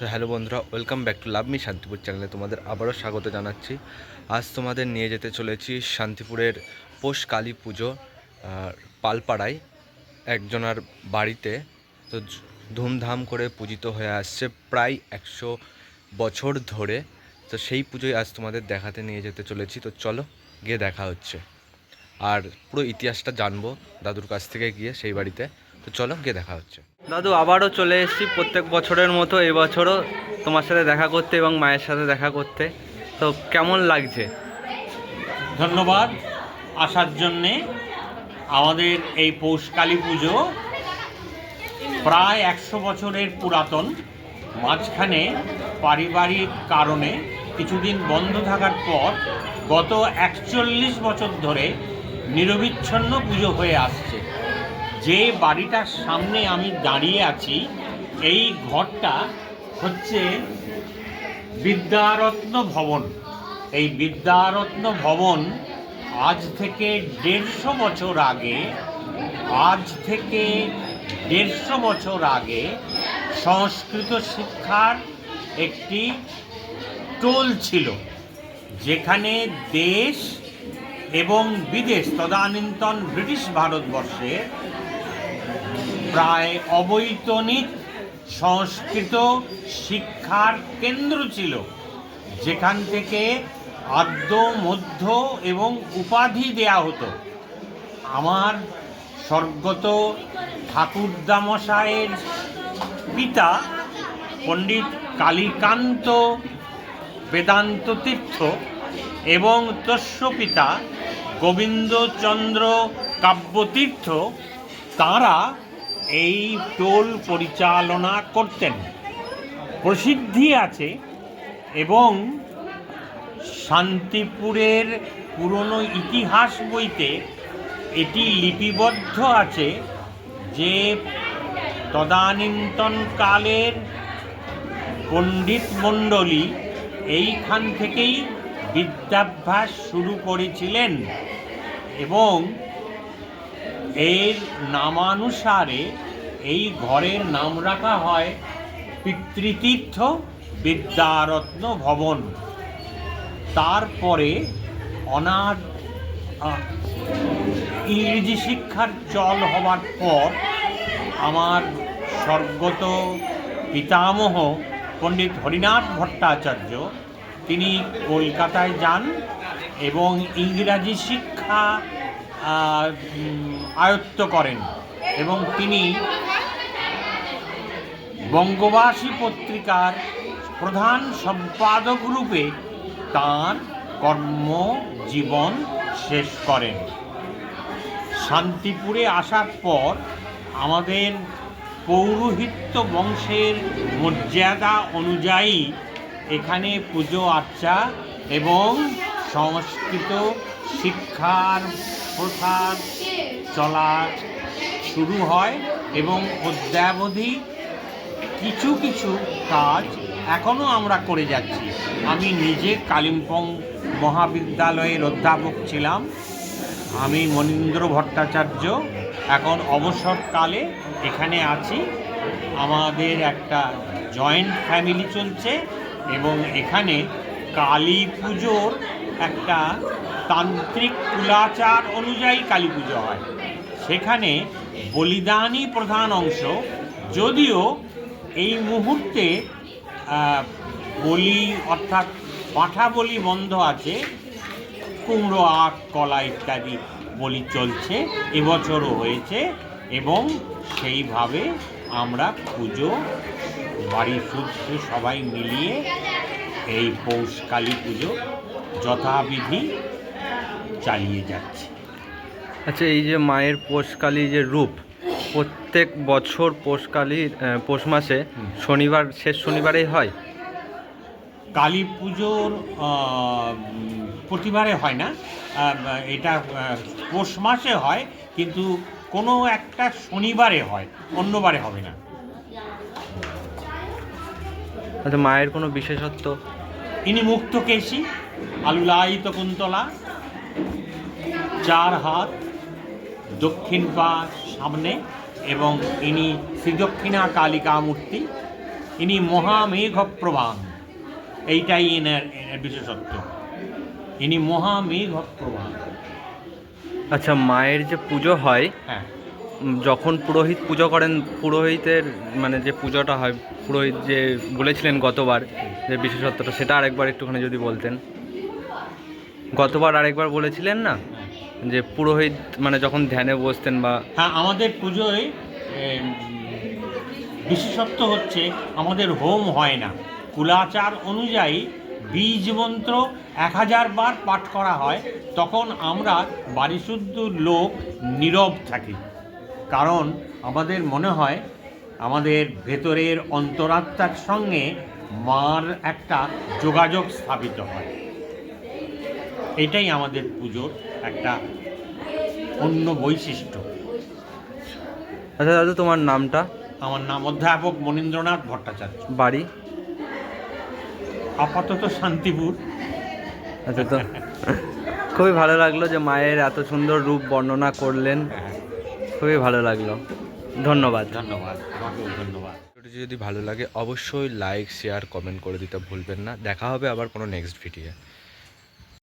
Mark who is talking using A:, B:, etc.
A: তো হ্যালো বন্ধুরা, welcome back to love me Shantipur চ্যানেলে তোমাদের আবারও স্বাগত জানাচ্ছি। আজ তোমাদের নিয়ে যেতে চলেছি শান্তিপুরের পৌষ কালী পুজো পালপাড়ায় একজনার বাড়িতে। তো ধুমধাম করে পূজিত হয়ে আসছে প্রায় 100 বছর ধরে। তো সেই পুজোয় আজ তোমাদের দেখাতে নিয়ে যেতে চলেছি। তো চলো গিয়ে দেখা হচ্ছে, আর পুরো ইতিহাসটা জানবো দাদুর কাছ থেকে গিয়ে সেই বাড়িতে। তো চলো গিয়ে দেখা হচ্ছে। দাদু, আবারও চলে এসেছি প্রত্যেক বছরের মতো এবছরও তোমার সাথে দেখা করতে এবং মায়ের সাথে দেখা করতে। তো কেমন লাগছে?
B: ধন্যবাদ আসার জন্যে। আমাদের এই পৌষ কালী পুজো প্রায় 100 বছরের পুরাতন। মাঝখানে পারিবারিক কারণে কিছুদিন বন্ধ থাকার পর গত 41 বছর ধরে নিরবিচ্ছিন্ন পুজো হয়ে আসছে। যে বাড়িটার সামনে আমি দাঁড়িয়ে আছি, এই ঘরটা হচ্ছে বিদ্যারত্ন ভবন। এই বিদ্যারত্ন ভবন আজ থেকে 150 বছর আগে সংস্কৃত শিক্ষার একটি টোল ছিল, যেখানে দেশ এবং বিদেশ তদানীন্তন ব্রিটিশ ভারতবর্ষে প্রায় অবৈতনিক সংস্কৃত শিক্ষার কেন্দ্র ছিল, যেখান থেকে আদ্য মধ্য এবং উপাধি দেয়া হতো। আমার স্বর্গত ঠাকুরদামশায়ের পিতা পণ্ডিত কালীকান্ত বেদান্ত তীর্থ এবং তস্য পিতা গোবিন্দচন্দ্র কাব্যতীর্থ, তাঁরা এই টোল পরিচালনা করতেন। প্রসিদ্ধি আছে এবং শান্তিপুরের পুরনো ইতিহাস বইতে এটি লিপিবদ্ধ আছে যে তদানীন্তনকালের পণ্ডিত মণ্ডলী এইখান থেকেই বিদ্যাভ্যাস শুরু করেছিলেন এবং এর নামানুসারে এই ঘরের নাম রাখা হয় পিতৃতীর্থ বিদ্যারত্ন ভবন। তারপরে ইংরেজি শিক্ষার চল হবার পর আমার স্বর্গত পিতামহ পণ্ডিত হরিনাথ ভট্টাচার্য, তিনি কলকাতায় যান এবং ইংরাজি শিক্ষা আয়ত্ত করেন এবং তিনি বঙ্গবাসী পত্রিকার প্রধান সম্পাদক রূপে তাঁর কর্মজীবন শেষ করেন। শান্তিপুরে আসার পর আমাদের পৌরোহিত্য বংশের মর্যাদা অনুযায়ী এখানে পুজো আর্চা এবং সংস্কৃত শিক্ষার প্রথা চলা শুরু হয় এবং অদ্যাবধি কিছু কিছু কাজ এখনও আমরা করে যাচ্ছি। আমি নিজে কালিম্পং মহাবিদ্যালয়ের অধ্যাপক ছিলাম। আমি মনীন্দ্র ভট্টাচার্য এখন অবসরকালে এখানে আছি। আমাদের একটা জয়েন্ট ফ্যামিলি চলছে এবং এখানে কালী পুজোর একটা তান্ত্রিক কুলাচার অনুযায়ী কালী পুজো হয়। সেখানে বলিদানই প্রধান অংশ, যদিও এই মুহূর্তে বলি অর্থাৎ পাঁঠা বলি বন্ধ আছে। কুমড়ো, আখ, কলা ইত্যাদি বলি চলছে, এবছরও হয়েছে এবং সেইভাবে আমরা পুজো বাড়ির শুদ্ধ সবাই মিলিয়ে এই পৌষ কালী পুজো যথাবিধি চালিয়ে যাচ্ছি।
A: আচ্ছা, এই যে মায়ের পৌষকালী যে রূপ, প্রত্যেক বছর পৌষকালীর পৌষ মাসে শনিবার, শেষ শনিবারেই হয়?
B: কালী পুজোর প্রতিবারে হয় না, এটা পৌষ মাসে হয়, কিন্তু কোনো একটা শনিবারে হয়, অন্যবারে হবে না।
A: আচ্ছা, মায়ের কোনো বিশেষত্ব?
B: ইনি মুক্তকেশী, আলুলায়িত কুন্তলা, 4 হাত, দক্ষিণ পা সামনে এবং ইনি শ্রীদক্ষিণা কালিকা মূর্তি। ইনি মহামেঘপ্রবান, এইটাই এনার বিশেষত্ব। ইনি মহামেঘপ্রবান।
A: আচ্ছা, মায়ের যে পুজো হয়,
B: হ্যাঁ,
A: যখন পুরোহিত পুজো করেন, পুরোহিতের মানে যে পুজোটা হয়, পুরোহিত যে বলেছিলেন গতবার যে বিশেষত্বটা, সেটা আরেকবার একটুখানি যদি বলতেন। গতবার আরেকবার বলেছিলেন না যে পুরোহিত মানে যখন ধ্যানে বসতেন বা
B: হ্যাঁ, আমাদের পুজোয় বিশেষত্ব হচ্ছে আমাদের হোম হয় না। কুলাচার অনুযায়ী বীজ মন্ত্র 1000 বার পাঠ করা হয়, তখন আমরা বাড়িশুদ্ধ লোক নীরব থাকি। কারণ আমাদের মনে হয় আমাদের ভেতরের অন্তরাত্মার সঙ্গে মার একটা যোগাযোগ স্থাপিত হয়। এটাই আমাদের পুজোর একটা অন্য বৈশিষ্ট্য।
A: আচ্ছা দাদু, তোমার নামটা?
B: আমার নাম অধ্যাপক মনীন্দ্রনাথ ভট্টাচার্য,
A: বাড়ি?
B: আপাতত শান্তিপুর।
A: আচ্ছা, তো খুবই ভালো লাগলো যে মায়ের এত সুন্দর রূপ বর্ণনা করলেন,
B: হ্যাঁ,
A: খুবই ভালো লাগলো। ধন্যবাদ।
B: ধন্যবাদ, আমাকেও ধন্যবাদ।
A: ভিডিওটি যদি ভালো লাগে অবশ্যই লাইক, শেয়ার, কমেন্ট করে দিতে ভুলবেন না। দেখা হবে আবার কোনো নেক্সট ভিডিও।